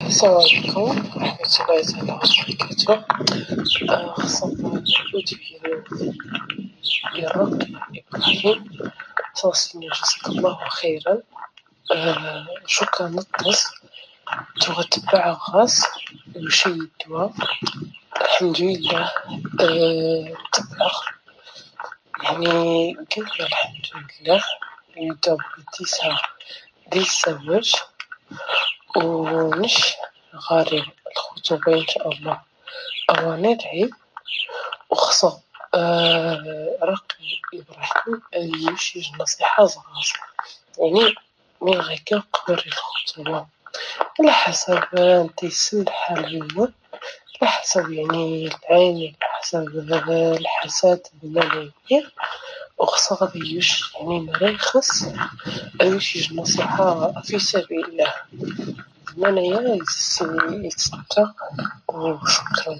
السلام عليكم ورحمة الله تعالى وبركاته. خصنا نعود في الرق إبراهيم توصلني جزاك الله خيرا. شكرا نطس تتبع غاز يشيد دواء الحمد لله. تبع يعني قلنا الحمد لله يدوب تسعة دي الزواج ونش غاري الخطوبة إن شاء الله أو ندعي وخصو رقي إبراهيم يشيج نصيحة صغار يعني من غير قبل الخطوبة على حسب انت السن الحالية، على حسب يعني العين، على حسب الحسات المالية وخصو غادي يوش يعني مريخص يشيج نصيحة في سبيل الله منايا يتستر. وشكرا.